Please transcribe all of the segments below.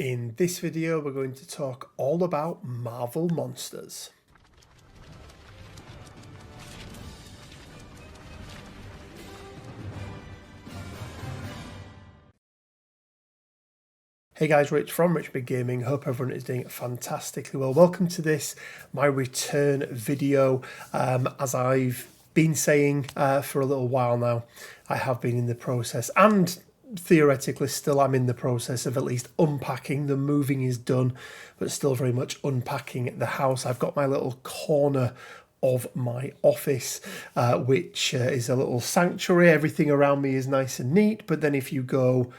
In this video, we're going to talk all about Marvel monsters. Hey guys, Rich from Rich Big Gaming. Hope everyone is doing fantastically well. Welcome to this, my return video. As I've been saying for a little while now, I have been in the process and theoretically still am in the process of at least unpacking. The moving is done, but still very much unpacking the house. I've got my little corner of my office, which is a little sanctuary. Everything around me is nice and neat, but then if you go,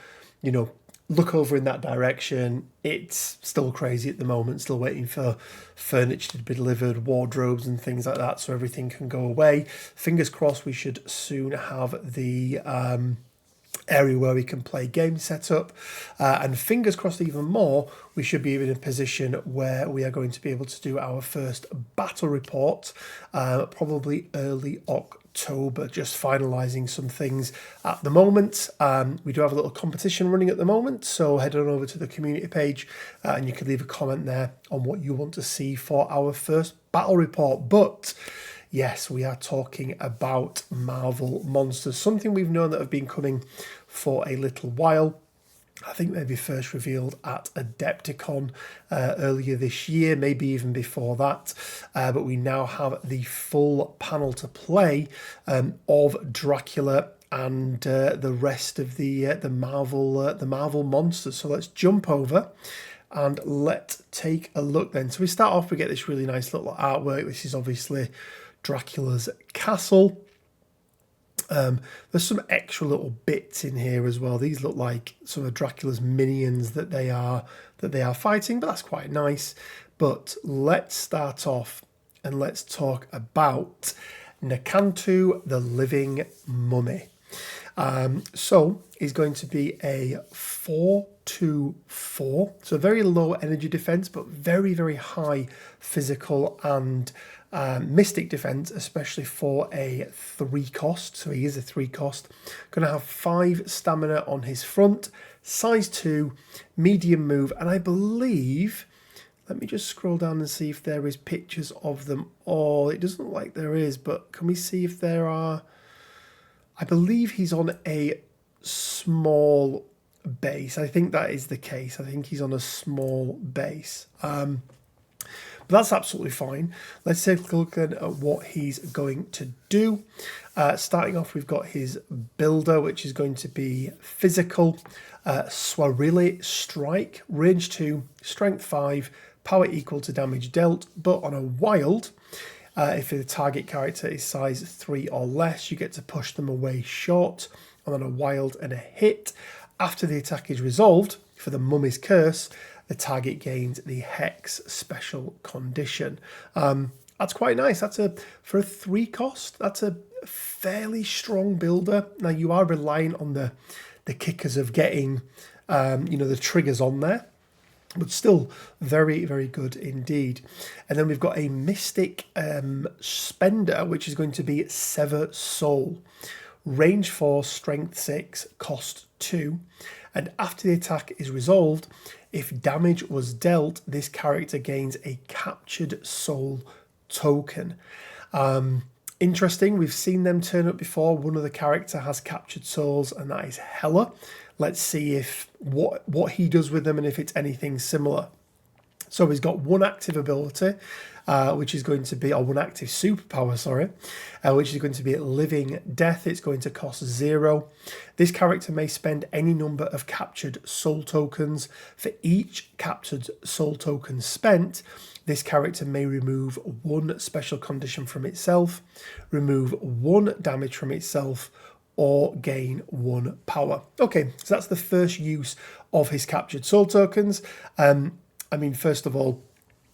look over in that direction, it's still crazy at the moment, still waiting for furniture to be delivered, wardrobes and things like that, so everything can go away. Fingers crossed we should soon have the area where we can play games set up, and fingers crossed even more, we should be in a position where we are going to be able to do our first battle report, probably early October. Just finalising some things at the moment. We do have a little competition running at the moment, so head on over to the community page and you can leave a comment there on what you want to see for our first battle report. But yes, we are talking about Marvel monsters, something we've known that have been coming for a little while. I think maybe first revealed at Adepticon earlier this year, maybe even before that. But we now have the full panel to play of Dracula and the rest of the Marvel monsters. So let's jump over and let's take a look then. So we start off, we get this really nice little artwork. This is obviously Dracula's castle. There's some extra little bits in here as well. These look like some of Dracula's minions that they are fighting, but that's quite nice. But let's start off and let's talk about Nantu, the living mummy. So he's going to be a 4/4, so very low energy defense, but very, very high physical and mystic defense, especially for a 3-cost. So he is a 3-cost. Going to have 5 stamina on his front, size 2, medium move, and I believe, let me just scroll down and see if there is pictures of them all. It doesn't look like there is, but can we see if there are? I believe he's on a small base. I think that is the case. I think he's on a small base. But that's absolutely fine. Let's take a look at what he's going to do. Starting off, we've got his builder, which is going to be physical. Swarilli Strike, range 2, strength 5, power equal to damage dealt. But on a wild, if the target character is size 3 or less, you get to push them away short. And on a wild and a hit, after the attack is resolved for the mummy's curse, the target gains the Hex special condition. That's quite nice. For a 3-cost, that's a fairly strong builder. Now you are relying on the kickers of getting the triggers on there, but still very, very good indeed. And then we've got a Mystic Spender, which is going to be Sever Soul. Range 4, strength 6, cost 2. And after the attack is resolved, if damage was dealt, this character gains a captured soul token. Interesting, we've seen them turn up before. One of the character has captured souls, and that is Hela. Let's see if what he does with them and if it's anything similar. So he's got one active ability, which is going to be, or one active superpower, sorry, which is going to be Living Death. It's going to cost 0. This character may spend any number of captured soul tokens. For each captured soul token spent, this character may remove 1 special condition from itself, remove 1 damage from itself, or gain 1 power. Okay, so that's the first use of his captured soul tokens. First of all,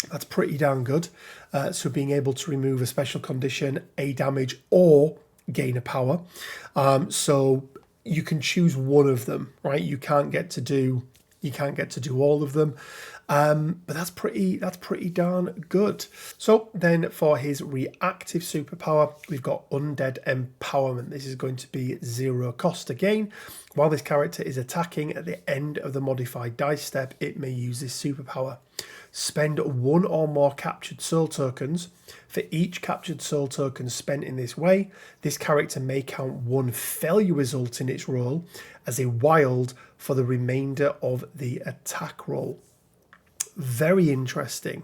that's pretty darn good. So being able to remove a special condition, a damage, or gain a power. So you can choose one of them, right? You can't get to do You can't get to do all of them, but that's pretty darn good. So then for his reactive superpower, we've got Undead Empowerment. This is going to be 0 cost again. While this character is attacking at the end of the modified dice step, it may use this superpower. Spend 1 or more captured soul tokens. For each captured soul token spent in this way, this character may count 1 failure result in its roll as a wild for the remainder of the attack roll. Very interesting.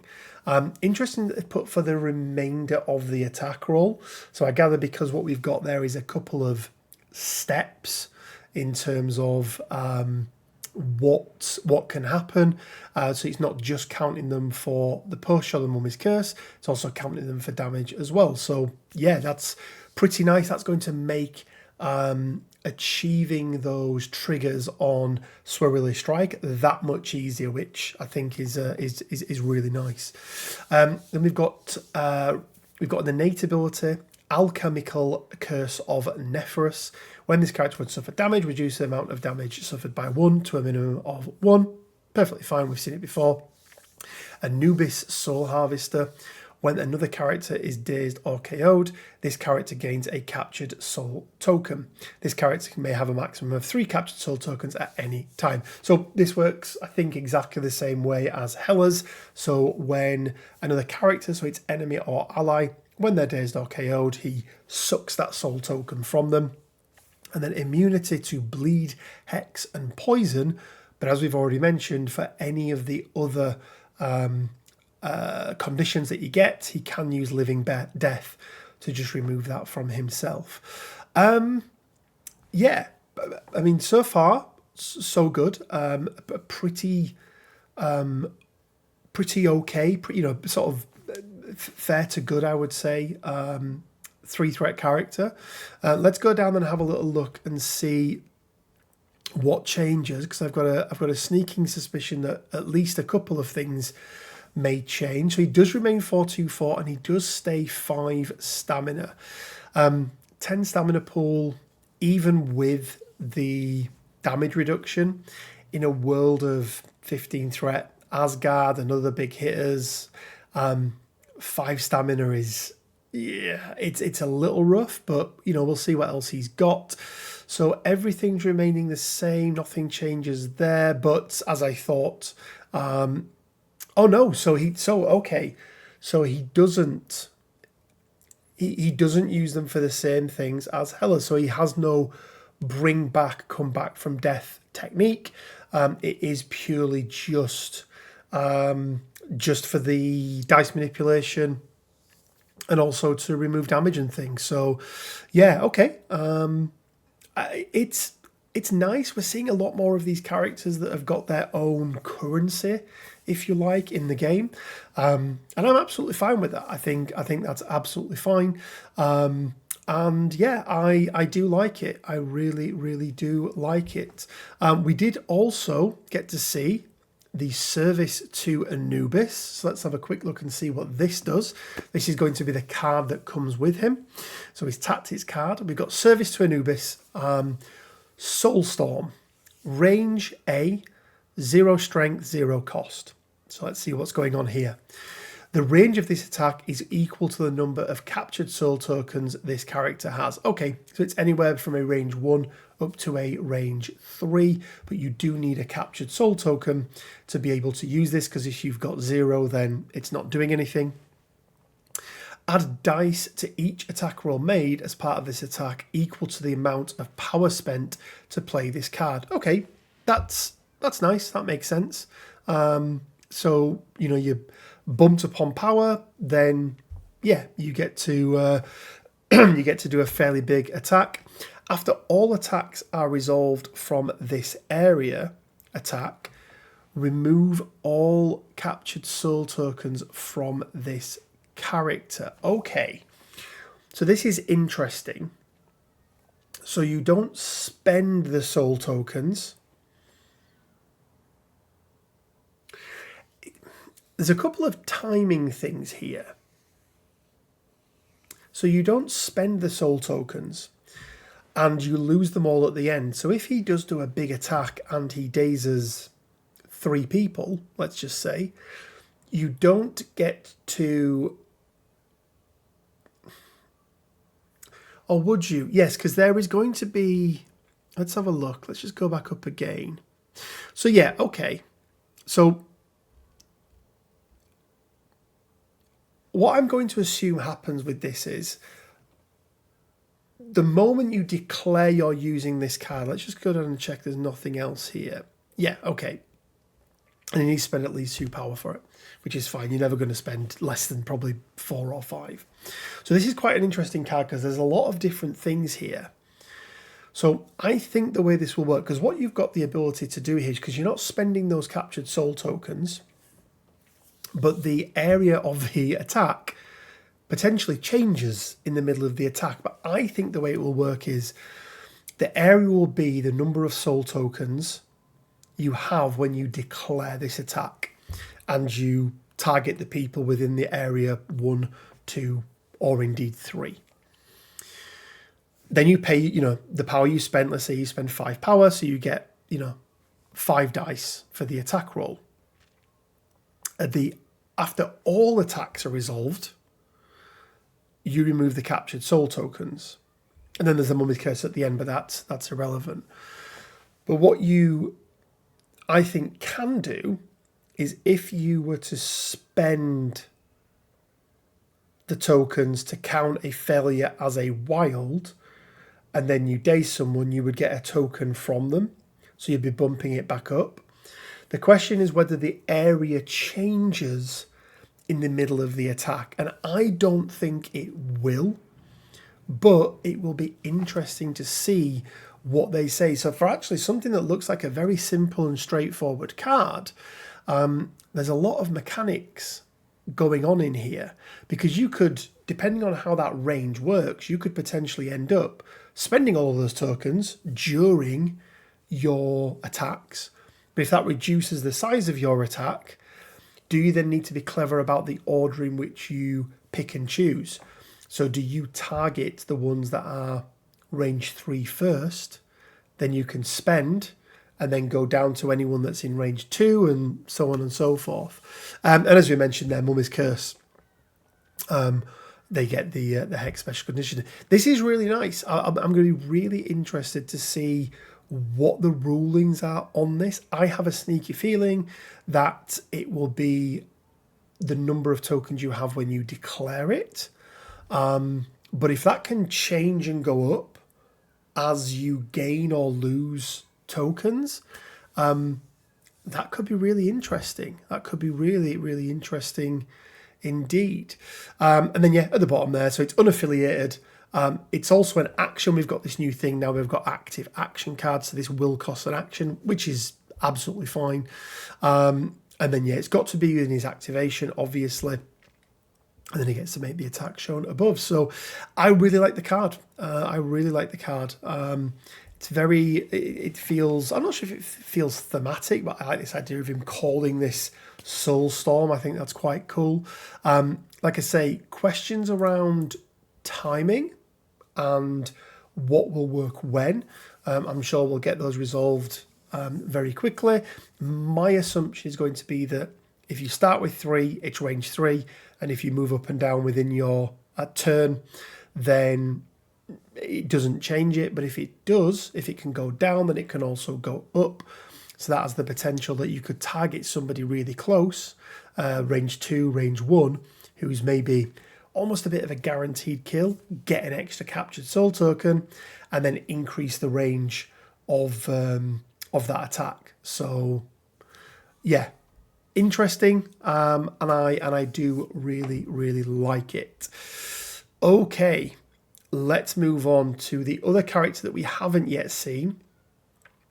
Interesting that they put for the remainder of the attack roll. So I gather because what we've got there is a couple of steps in terms of what can happen. So it's not just counting them for the push or the mummy's curse, it's also counting them for damage as well. So yeah, that's pretty nice. That's going to make achieving those triggers on Swirly Strike that much easier, which I think is really nice. Then we've got an innate ability, Alchemical Curse of Nephros. When this character would suffer damage, reduce the amount of damage suffered by 1 to a minimum of 1. Perfectly fine, we've seen it before. Anubis Soul Harvester. When another character is dazed or KO'd, this character gains a captured soul token. This character may have a maximum of 3 captured soul tokens at any time. So this works, I think, exactly the same way as Hella's. So when another character, so it's enemy or ally, when they're dazed or KO'd, he sucks that soul token from them. And then immunity to bleed, hex, and poison. But as we've already mentioned, for any of the other conditions that you get, he can use living death to just remove that from himself. Yeah, I mean, so far so good. Pretty okay. Sort of fair to good, I would say. 3-threat character. Let's go down and have a little look and see what changes, because I've got a sneaking suspicion that at least a couple of things may change. So he does remain 4/2/4 and he does stay 5 stamina. 10 stamina pool, even with the damage reduction in a world of 15 threat, Asgard and other big hitters. 5 stamina is, yeah, it's a little rough, but we'll see what else he's got. So everything's remaining the same, nothing changes there. But as I thought, oh no, so he doesn't use them for the same things as Hela. So he has no come back from death technique. It is purely just for the dice manipulation and also to remove damage and things. So yeah, okay. It's nice. We're seeing a lot more of these characters that have got their own currency, if you like, in the game, and I'm absolutely fine with that. I think that's absolutely fine. And yeah, I do like it. I really do like it. We did also get to see the service to Anubis. So let's have a quick look and see what this does. This is going to be the card that comes with him. So he's tapped his card. We've got service to Anubis. Soulstorm. Range A, 0 strength, 0 cost. So let's see what's going on here. The range of this attack is equal to the number of captured soul tokens this character has. Okay, so it's anywhere from a range 1 up to a range 3, but you do need a captured soul token to be able to use this, because if you've got 0, then it's not doing anything. Add dice to each attack roll made as part of this attack equal to the amount of power spent to play this card. Okay, that's nice. That makes sense. So you bumped upon power, then yeah, you get to do a fairly big attack. After all attacks are resolved from this area attack, remove all captured soul tokens from this character. Okay, so this is interesting. So you don't spend the soul tokens. There's a couple of timing things here. So you don't spend the soul tokens and you lose them all at the end. So if he does do a big attack and he dazes 3 people, let's just say, you don't get to... Or would you? Yes, because there is going to be... Let's have a look. Let's just go back up again. So yeah, okay. So what I'm going to assume happens with this is the moment you declare you're using this card, let's just go down and check there's nothing else here. Yeah, okay. And you need to spend at least 2 power for it, which is fine. You're never going to spend less than probably 4 or 5. So this is quite an interesting card because there's a lot of different things here. So I think the way this will work, because what you've got the ability to do here is, because you're not spending those captured soul tokens, but the area of the attack potentially changes in the middle of the attack. But I think the way it will work is the area will be the number of soul tokens you have when you declare this attack, and you target the people within the area 1, 2, or indeed 3. Then you pay, you know, the power you spent. Let's say you spend 5 power, so you get, you know, 5 dice for the attack roll. After all attacks are resolved, you remove the captured soul tokens. And then there's a Mummy's Curse at the end, but that's irrelevant. But what you, I think, can do is, if you were to spend the tokens to count a failure as a wild, and then you daze someone, you would get a token from them. So you'd be bumping it back up. The question is whether the area changes in the middle of the attack. And I don't think it will, but it will be interesting to see what they say. So for actually something that looks like a very simple and straightforward card, there's a lot of mechanics going on in here, because you could, depending on how that range works, you could potentially end up spending all of those tokens during your attacks. But if that reduces the size of your attack, do you then need to be clever about the order in which you pick and choose? So do you target the ones that are range 3 first, then you can spend, and then go down to anyone that's in range 2, and so on and so forth. And as we mentioned there, Mummy's Curse, they get the Hex Special Condition. This is really nice. I'm going to be really interested to see what the rulings are on this. I have a sneaky feeling that it will be the number of tokens you have when you declare it. But if that can change and go up as you gain or lose tokens, that could be really interesting. That could be really, really interesting indeed. And then, yeah, at the bottom there, so it's unaffiliated. It's also an action. We've got this new thing now. We've got active action cards, so this will cost an action, which is absolutely fine. And then, yeah, it's got to be in his activation, obviously. And then he gets to make the attack shown above. So I really like the card. I really like the card. It's very, it feels, I'm not sure if it feels thematic, but I like this idea of him calling this Soul Storm. I think that's quite cool. Like I say, questions around timing and what will work when. I'm sure we'll get those resolved very quickly. My assumption is going to be that if you start with 3, it's range 3, and if you move up and down within your turn, then it doesn't change it. But if it does, if it can go down, then it can also go up. So that has the potential that you could target somebody really close, range 2, range 1, who's maybe almost a bit of a guaranteed kill, get an extra captured soul token, and then increase the range of that attack. So yeah, interesting, and I do really, really like it. Okay, let's move on to the other character that we haven't yet seen,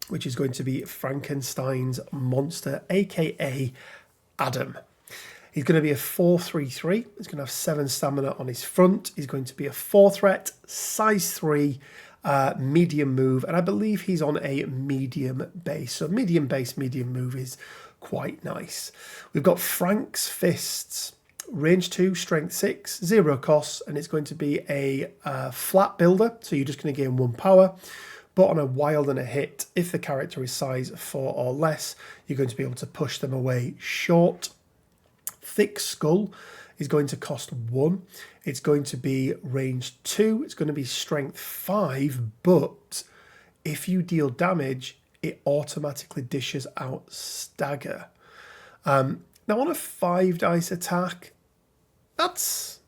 which is going to be Frankensteins Monster, aka Adam. He's going to be a 4/3/3. He's going to have 7 stamina on his front. He's going to be a 4 threat, size 3, medium move, and I believe he's on a medium base. So medium base, medium move is quite nice. We've got Frank's Fists, range 2, strength 6, 0 costs, and it's going to be a flat builder. So you're just going to gain 1 power. But on a wild and a hit, if the character is size 4 or less, you're going to be able to push them away short. Thick Skull is going to cost 1. It's going to be range 2. It's going to be strength 5, but if you deal damage, it automatically dishes out stagger. Now on a 5 dice attack, that's,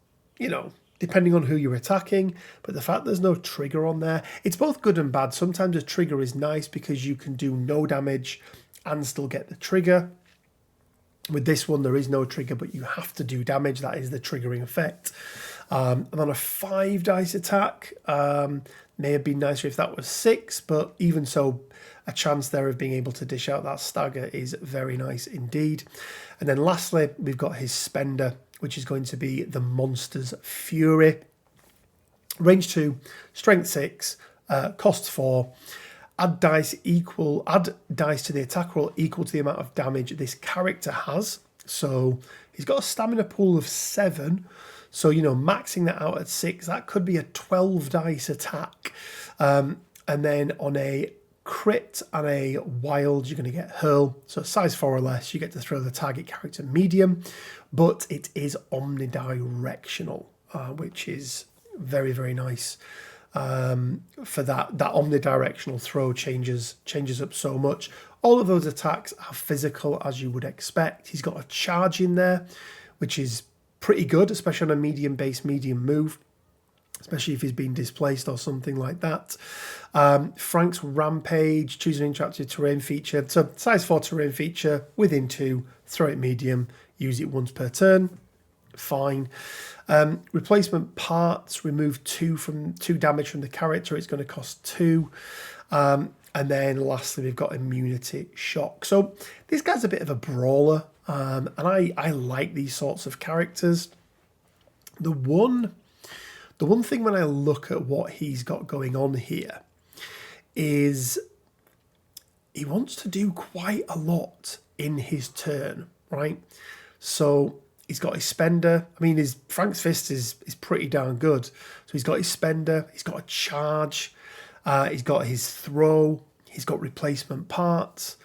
depending on who you're attacking, but the fact there's no trigger on there, it's both good and bad. Sometimes a trigger is nice because you can do no damage and still get the trigger. With this one, there is no trigger, but you have to do damage. That is the triggering effect. And on a 5 dice attack, may have been nicer if that was 6, but even so, a chance there of being able to dish out that stagger is very nice indeed. And then lastly, we've got his spender, which is going to be the Monster's Fury. Range 2, strength 6, cost 4. Add dice to the attack roll equal to the amount of damage this character has. So he's got a stamina pool of 7. So, maxing that out at 6, that could be a 12 dice attack. And then on a crit and a wild, you're going to get hurl. So size 4 or less, you get to throw the target character medium, but it is omnidirectional, which is very, very nice. For that omnidirectional throw changes up so much. All of those attacks are physical as you would expect. He's got a charge in there, which is pretty good, especially on a medium move, especially if he's been displaced or something like that. Frank's Rampage, choose an interactive terrain feature. So size 4 terrain feature, within 2, throw it medium, use it once per turn. Fine. Replacement parts, remove 2 damage from the character. It's going to cost 2. And then lastly, we've got immunity shock. So this guy's a bit of a brawler, and I like these sorts of characters. The one thing when I look at what he's got going on here is he wants to do quite a lot in his turn, right? So he's got his spender. I mean, his Frank's Fist is pretty darn good. So he's got his spender. He's got a charge. He's got his throw. He's got replacement parts.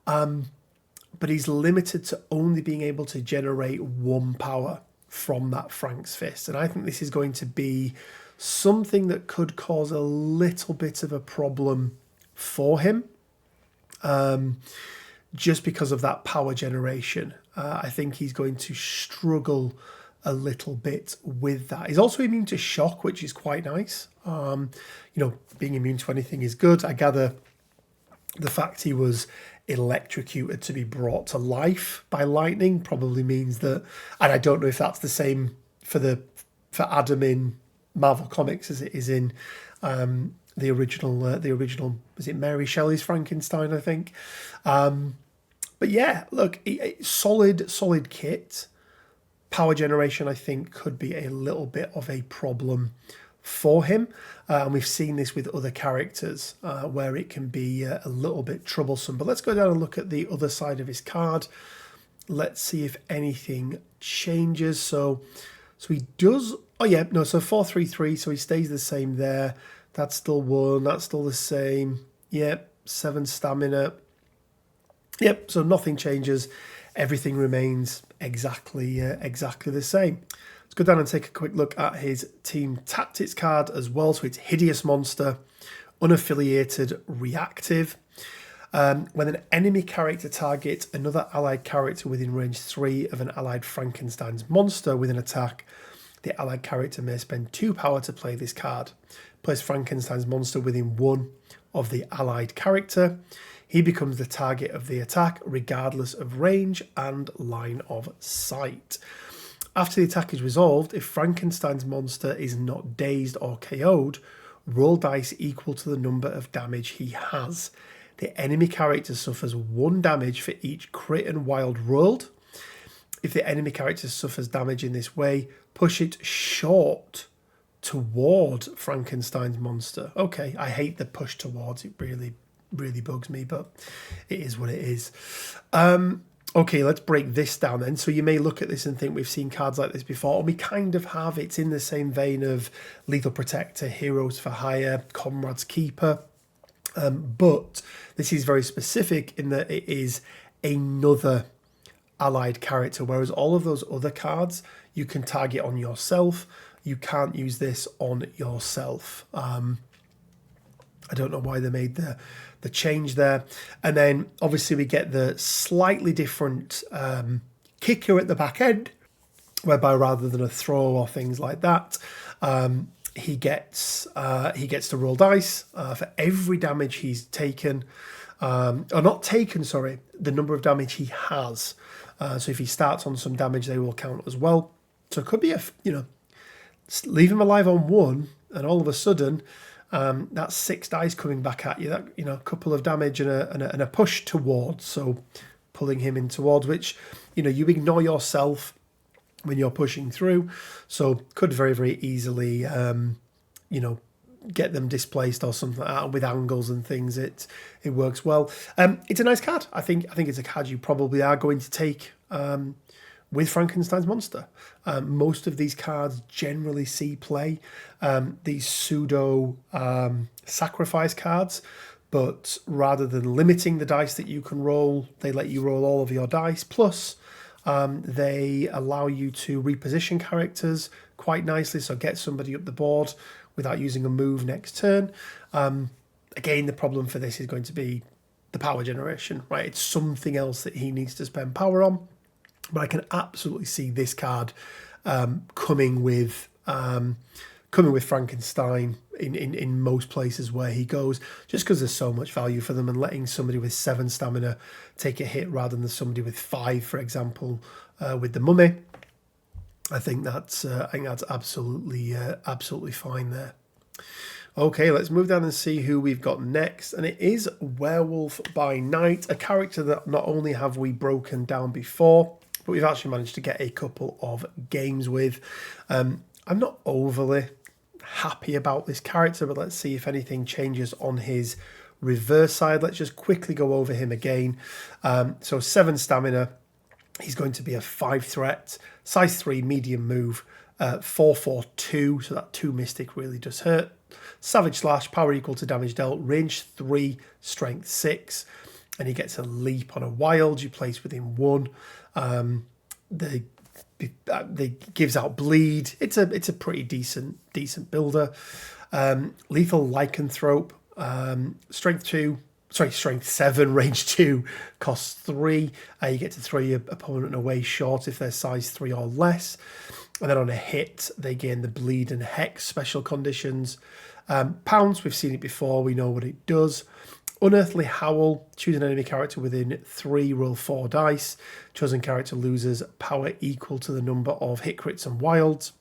But he's limited to only being able to generate 1 power from that Frank's Fist. And I think this is going to be something that could cause a little bit of a problem for him. Just because of that power generation. I think he's going to struggle a little bit with that. He's also immune to shock, which is quite nice. Being immune to anything is good. I gather the fact he was electrocuted to be brought to life by lightning probably means that, and I don't know if that's the same for Adam in Marvel Comics as it is in the original, was it Mary Shelley's Frankenstein, I think. But yeah, look, solid kit. Power generation, I think, could be a little bit of a problem for him. And we've seen this with other characters where it can be a little bit troublesome. But let's go down and look at the other side of his card. Let's see if anything changes. So he does... Oh, yeah, no, so 4-3-3, so he stays the same there. That's still 1, that's still the same. Yep, 7 stamina. Yep, so nothing changes. Everything remains exactly the same. Let's go down and take a quick look at his team tactics card as well. So it's Hideous Monster, unaffiliated, reactive. When an enemy character targets another allied character within range 3 of an allied Frankenstein's monster with an attack, the allied character may spend 2 power to play this card. Place Frankenstein's monster within 1 of the allied character. He becomes the target of the attack regardless of range and line of sight. After the attack is resolved, if Frankenstein's monster is not dazed or KO'd, roll dice equal to the number of damage he has. The enemy character suffers 1 damage for each crit and wild rolled. If the enemy character suffers damage in this way, push it short toward Frankenstein's monster. Okay, I hate the push towards. It really bugs me, but it is what it is. Okay, let's break this down then. So you may look at this and think we've seen cards like this before, and we kind of have. It's in the same vein of Lethal Protector, Heroes for Hire, Comrade's Keeper. But this is very specific in that it is another allied character, whereas all of those other cards you can target on yourself. You can't use this on yourself. I don't know why they made the change there. And then obviously we get the slightly different kicker at the back end, whereby rather than a throw or things like that, he gets to roll dice for every damage he's taken, or not taken, sorry, the number of damage he has. So if he starts on some damage, they will count as well. So it could be leave him alive on 1, and all of a sudden, that's 6 dice coming back at you. That a couple of damage and a push towards. So pulling him in towards, which you ignore yourself when you're pushing through. So could very, very easily get them displaced or something like that. With angles and things, it works well. It's a nice card. I think it's a card you probably are going to take with Frankensteins Monster. Most of these cards generally see play. These pseudo sacrifice cards, but rather than limiting the dice that you can roll, they let you roll all of your dice. Plus, they allow you to reposition characters quite nicely, so get somebody up the board without using a move next turn. Again, the problem for this is going to be the power generation, right? It's something else that he needs to spend power on. But I can absolutely see this card coming with Frankenstein in most places where he goes, just because there's so much value for them, and letting somebody with 7 stamina take a hit rather than somebody with 5, for example, with the mummy. I think that's absolutely fine there. Okay, let's move down and see who we've got next. And it is Werewolf by Night, a character that not only have we broken down before, but we've actually managed to get a couple of games with. I'm not overly happy about this character, but let's see if anything changes on his reverse side. Let's just quickly go over him again. So 7 stamina. He's going to be a 5 threat, size 3, medium move, 4/4/2, so that 2 mystic really does hurt. Savage Slash, power equal to damage dealt, range 3, strength 6, and he gets a leap on a wild. You place within 1. They gives out bleed. It's a pretty decent builder. Lethal Lycanthrope, strength 7, range 2, costs 3. You get to throw your opponent away short if they're size 3 or less. And then on a hit, they gain the bleed and hex special conditions. Pounce, we've seen it before, we know what it does. Unearthly Howl, choose an enemy character within 3, roll 4 dice. Chosen character loses power equal to the number of hit crits and wilds.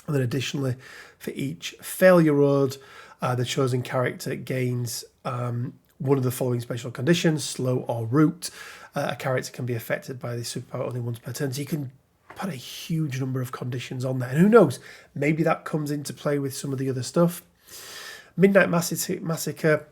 And then additionally, for each failure rolled, the chosen character gains one of the following special conditions: slow or root. A character can be affected by this superpower only once per turn. So you can put a huge number of conditions on there. And who knows, maybe that comes into play with some of the other stuff. Midnight Massacre.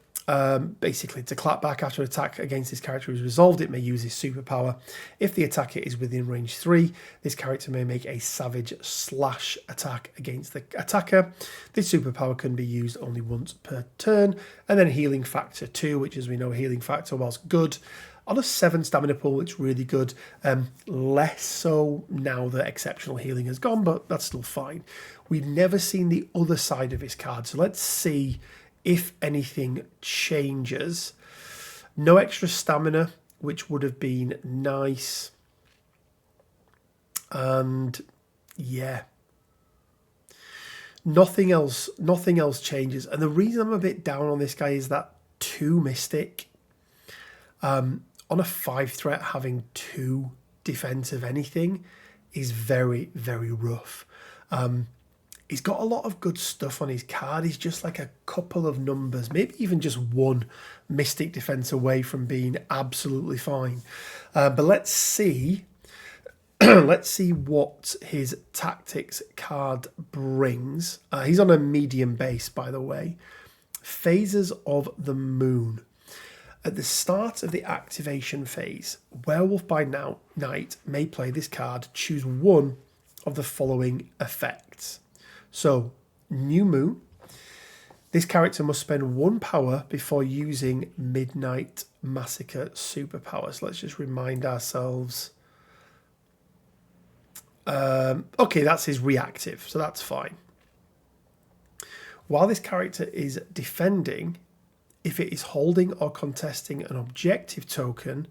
Basically, to clap back after attack against this character is resolved, it may use his superpower. If the attacker is within range 3, this character may make a Savage Slash attack against the attacker. This superpower can be used only once per turn. And then Healing Factor 2, which, as we know, Healing Factor, whilst good, on a 7 stamina pool, it's really good. Less so now that exceptional healing has gone, but that's still fine. We've never seen the other side of his card, so let's see if anything changes. No extra stamina, which would have been nice. And yeah, nothing else changes. And the reason I'm a bit down on this guy is that 2 mystic. On a 5 threat, having 2 defense of anything is very, very rough. He's got a lot of good stuff on his card. He's just like a couple of numbers, maybe even just 1 mystic defense away from being absolutely fine. But let's see. Let's see what his tactics card brings. He's on a medium base, by the way. Phases of the Moon. At the start of the activation phase, Werewolf by Night may play this card. Choose one of the following effects. So, new moon, This character must spend 1 power before using Midnight Massacre superpower. So let's just remind ourselves. Okay, that's his reactive, so that's fine. While this character is defending, if it is holding or contesting an objective token,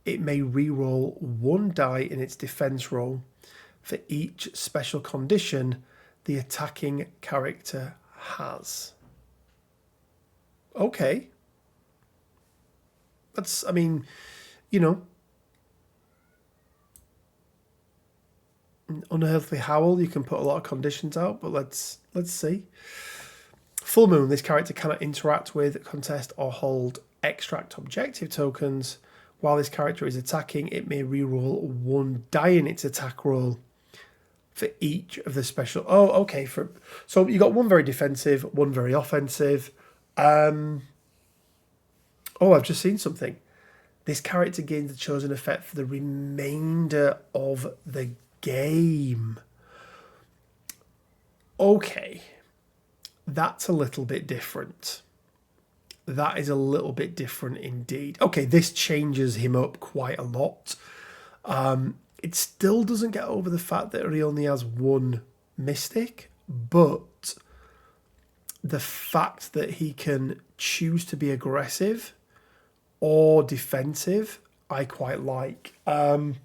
it may reroll 1 die in its defense roll for each special condition the attacking character has. Okay. That's, I mean, you know, Unearthly Howl, you can put a lot of conditions out, but let's see. Full Moon, this character cannot interact with, contest, or hold extract objective tokens. While this character is attacking, it may reroll 1 die in its attack roll for each of the special. Oh, okay. So you got 1 very defensive, 1 very offensive. Oh, I've just seen something. This character gains the chosen effect for the remainder of the game. Okay. That's a little bit different. That is a little bit different indeed. Okay, this changes him up quite a lot. It still doesn't get over the fact that he only has 1 mystic, but the fact that he can choose to be aggressive or defensive, I quite like. And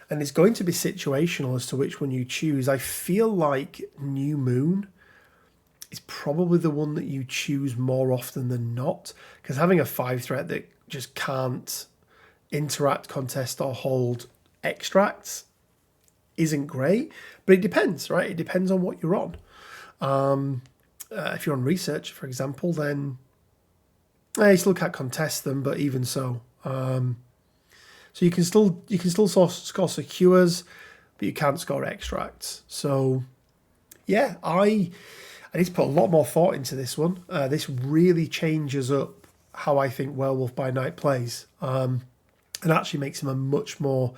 it's going to be situational as to which one you choose. I feel like New Moon is probably the one that you choose more often than not, because having a 5 threat that just can't interact, contest, or hold extracts isn't great. But it depends, right? It depends on what you're on. If you're on research, for example, then you still can't contest them, but even so. So you can still score secures, but you can't score extracts. So yeah, I need to put a lot more thought into this one. This really changes up how I think Werewolf by Night plays, and actually makes him a much more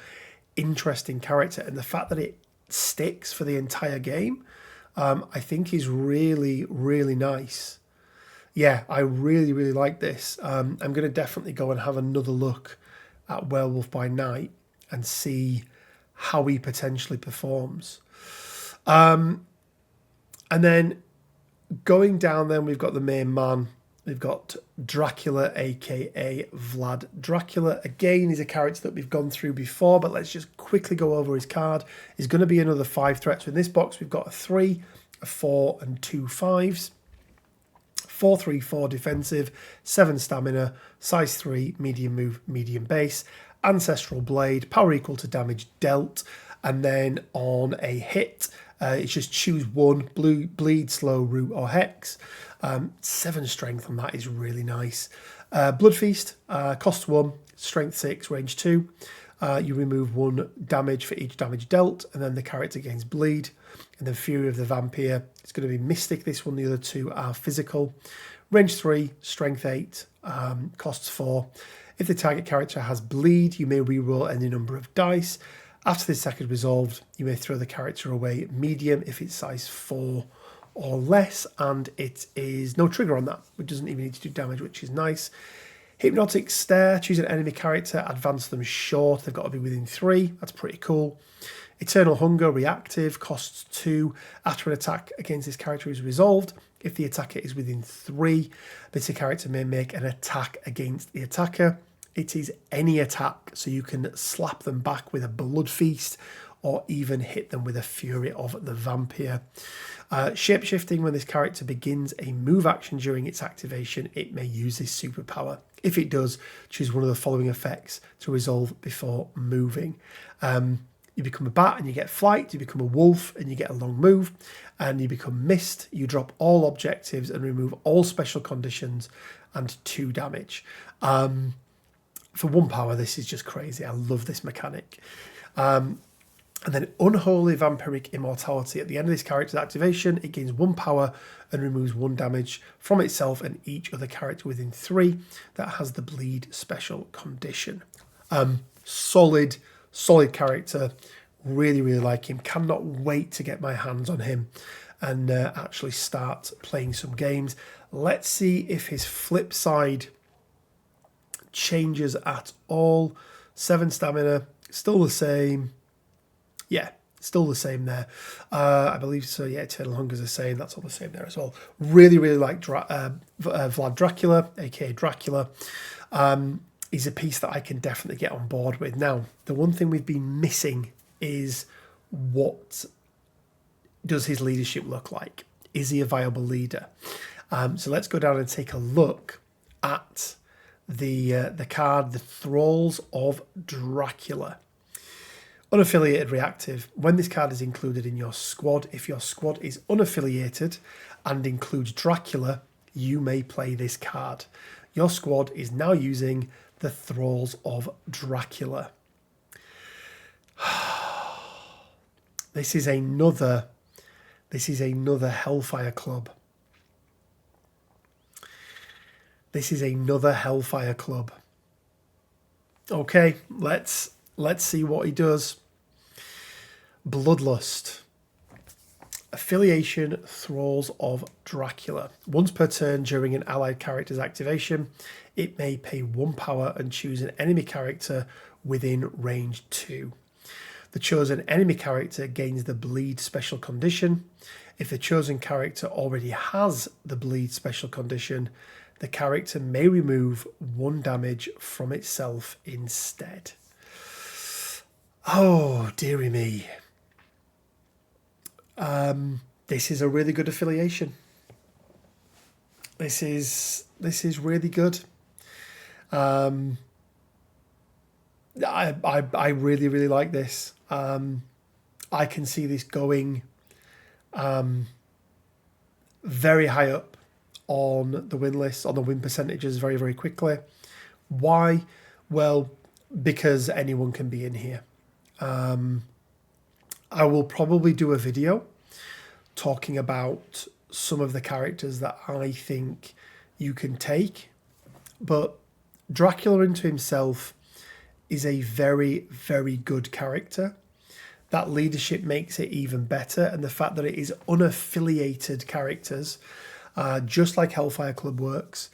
interesting character. And the fact that it sticks for the entire game, I think is really, really nice. Yeah, I really, really like this. I'm going to definitely go and have another look at Werewolf by Night and see how he potentially performs. And then going down, then we've got the main man. We've got Dracula, aka Vlad Dracula. Again, he's a character that we've gone through before, but let's just quickly go over his card. He's going to be another 5 threats. So in this box, we've got a 3, a 4, and 2 5s. 4, 3, 4 defensive, 7 stamina, size 3, medium move, medium base, ancestral blade, power equal to damage dealt, and then on a hit, it's just choose 1, bleed, slow, root, or hex. 7 strength on that is really nice. Blood Feast, cost 1, strength 6, range 2. You remove 1 damage for each damage dealt, and then the character gains bleed. And then Fury of the Vampire, it's going to be Mystic, this one. The other 2 are physical. Range 3, strength 8, costs 4. If the target character has bleed, you may reroll any number of dice. After this attack is resolved, you may throw the character away medium if it's size 4 or less, and it is no trigger on that. It doesn't even need to do damage, which is nice. Hypnotic Stare, choose an enemy character, advance them short. They've got to be within 3. That's pretty cool. Eternal Hunger, reactive, costs 2. After an attack against this character is resolved, if the attacker is within 3, this character may make an attack against the attacker. It is any attack, so you can slap them back with a Blood Feast or even hit them with a Fury of the Vampire. Shapeshifting, when this character begins a move action during its activation, it may use this superpower. If it does, choose one of the following effects to resolve before moving. You become a bat and you get flight, you become a wolf and you get a long move, and you become mist, you drop all objectives and remove all special conditions and 2 damage. For 1 power, this is just crazy. I love this mechanic. And then Unholy Vampiric Immortality. At the end of this character's activation, it gains 1 power and removes 1 damage from itself and each other character within 3 that has the bleed special condition. Solid character. Really, really like him. Cannot wait to get my hands on him. and actually start playing some games. Let's see if his flip side changes at all. 7 stamina, still the same. Yeah, still the same there. I believe so. Yeah, Eternal Hunger's the same. That's all the same there as well. Really, really like Vlad Dracula, aka Dracula. He's a piece that I can definitely get on board with. Now, the one thing we've been missing is what does his leadership look like? Is he a viable leader? So let's go down and take a look at the card, the Thralls of Dracula. Unaffiliated reactive. When this card is included in your squad, if your squad is unaffiliated and includes Dracula, you may play this card. Your squad is now using the Thralls of Dracula. This is another Hellfire Club. This is another Hellfire Club. Okay, let's see what he does. Bloodlust. Affiliation, Thralls of Dracula. Once per turn during an allied character's activation, it may pay 1 power and choose an enemy character within range 2. The chosen enemy character gains the bleed special condition. If the chosen character already has the bleed special condition, the character may remove 1 damage from itself instead. Oh, dearie me. This is a really good affiliation. This is really good. I really, really like this. I can see this going very high up on the win list, on the win percentages very, very quickly. Why? Well, because anyone can be in here. I will probably do a video talking about some of the characters that I think you can take, but Dracula into himself is a very, very good character. That leadership makes it even better, and the fact that it is unaffiliated characters, just like Hellfire Club works,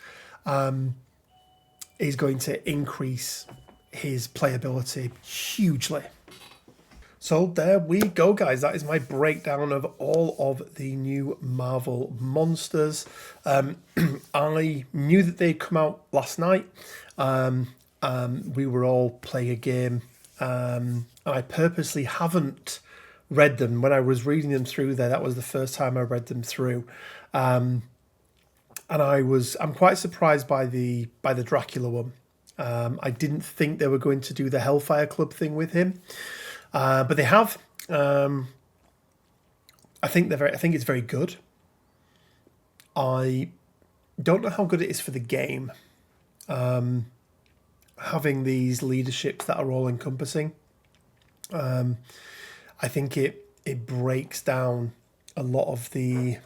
is going to increase his playability hugely. So there we go, guys. That is my breakdown of all of the new Marvel monsters. I knew that they'd come out last night. We were all playing a game. I purposely haven't read them. When I was reading them through there, that was the first time I read them through. And I'm quite surprised by the Dracula one. I didn't think they were going to do the Hellfire Club thing with him. But they have. I think it's very good. I don't know how good it is for the game. Having these leaderships that are all encompassing. I think it breaks down a lot of the,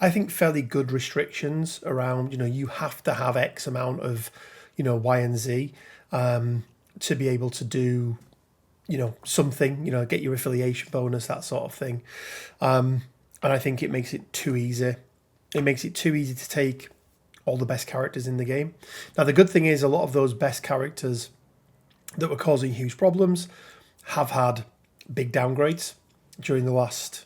I think, fairly good restrictions around, you have to have X amount of, Y and Z to be able to do, something, get your affiliation bonus, that sort of thing. And I think it makes it too easy. It makes it too easy to take all the best characters in the game. Now, the good thing is a lot of those best characters that were causing huge problems have had big downgrades during the last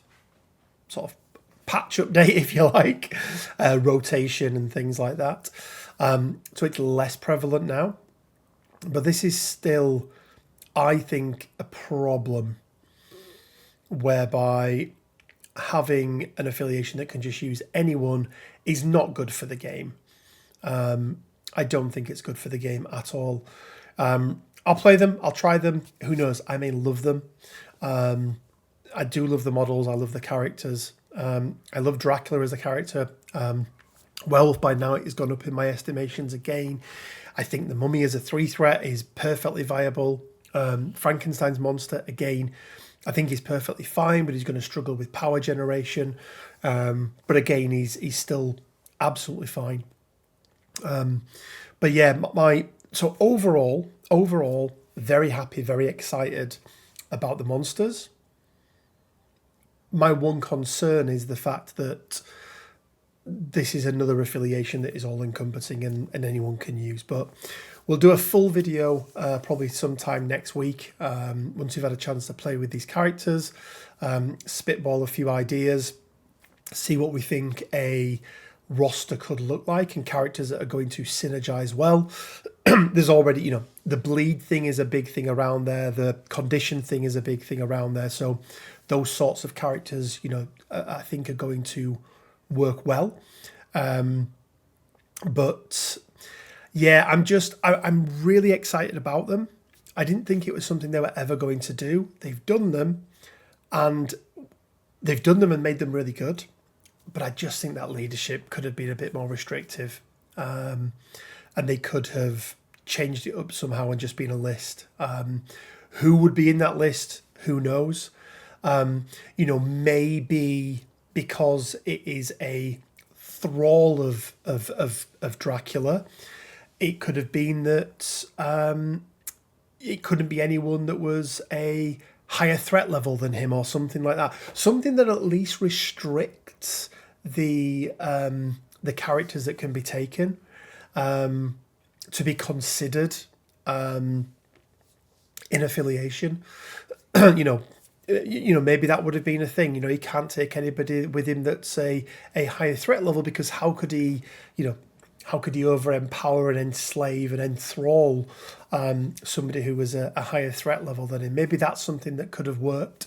sort of patch update, if you like, rotation and things like that. So it's less prevalent now. But this is still, I think, a problem whereby having an affiliation that can just use anyone is not good for the game. I don't think it's good for the game at all. I'll play them. I'll try them. Who knows? I may love them. I do love the models. I love the characters. I love Dracula as a character. Werewolf By Night has gone up in my estimations again. I think the Mummy as a 3-threat is perfectly viable. Frankensteins Monster, again, I think he's perfectly fine, but he's going to struggle with power generation. But again, he's still absolutely fine. But yeah, so overall, very happy, very excited about the monsters. my one concern is the fact that this is another affiliation that is all encompassing and anyone can use. But we'll do a full video probably sometime next week once we've had a chance to play with these characters, spitball a few ideas, see what we think a roster could look like and characters that are going to synergize well. There's already, you know, the bleed thing is a big thing around there. The condition thing is a big thing around there. So those sorts of characters, you know, I think are going to work well. But yeah, I'm really excited about them. I didn't think it was something they were ever going to do. They've done them and made them really good. But I just think that leadership could have been a bit more restrictive. And they could have changed it up somehow and just been a list. Who would be in that list? Who knows? You know, maybe because it is a thrall of Dracula, it could have been that it couldn't be anyone that was a higher threat level than him or something like that. Something that at least restricts the characters that can be taken to be considered in affiliation. You know, maybe that would have been a thing. You know, he can't take anybody with him that's a higher threat level, because how could he over empower and enslave and enthrall somebody who was a higher threat level than him? Maybe that's something that could have worked.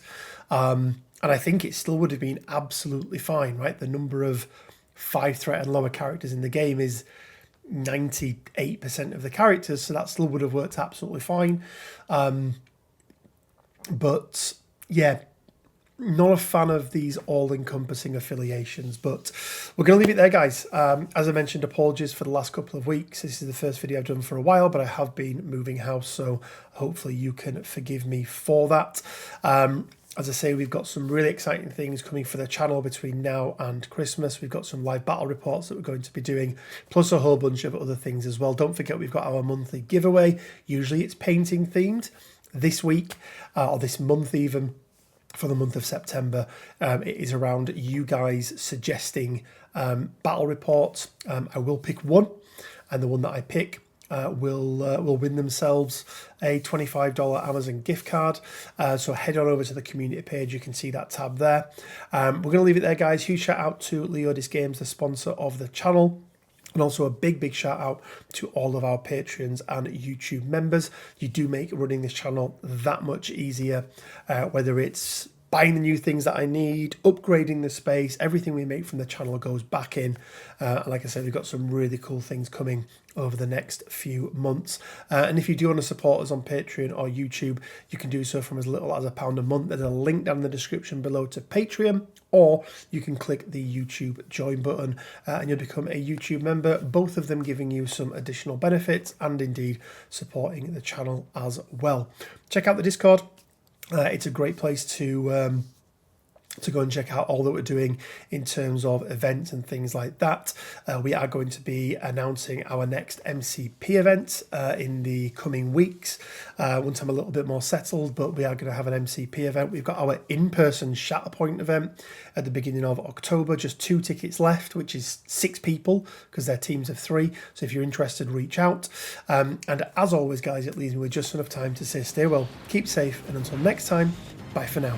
And I think it still would have been absolutely fine, right? The number of 5 threat and lower characters in the game is 98% of the characters, so that still would have worked absolutely fine. But yeah, not a fan of these all-encompassing affiliations, but we're going to leave it there, guys. As I mentioned, apologies for the last couple of weeks. This is the first video I've done for a while, but I have been moving house, so hopefully you can forgive me for that. As I say, we've got some really exciting things coming for the channel between now and Christmas. We've got some live battle reports that we're going to be doing, plus a whole bunch of other things as well. Don't forget, we've got our monthly giveaway. Usually it's painting themed. This week, or this month even, for the month of September, it is around you guys suggesting battle reports. I will pick one, and the one that I pick will win themselves a $25 Amazon gift card. So head on over to the community page. You can see that tab there. We're going to leave it there, guys. Huge shout out to Leodis Games, the sponsor of the channel. And also a big shout out to all of our Patreons and YouTube members. You do make running this channel that much easier, whether it's buying the new things that I need, upgrading the space. Everything we make from the channel goes back in. And like I said, we've got some really cool things coming over the next few months. And if you do want to support us on Patreon or YouTube, you can do so from as little as £1 a month. There's a link down in the description below to Patreon, or you can click the YouTube join button and you'll become a YouTube member, both of them giving you some additional benefits and indeed supporting the channel as well. Check out the Discord. It's a great place to go and check out all that we're doing in terms of events and things like that. We are going to be announcing our next MCP event in the coming weeks, once I'm a little bit more settled, but we are going to have an MCP event. We've got our in-person Shatterpoint event at the beginning of October, just 2 tickets left, which is 6 people because they're teams of 3. So if you're interested, reach out. And as always, guys, it leaves me with just enough time to say stay well, keep safe, and until next time, bye for now.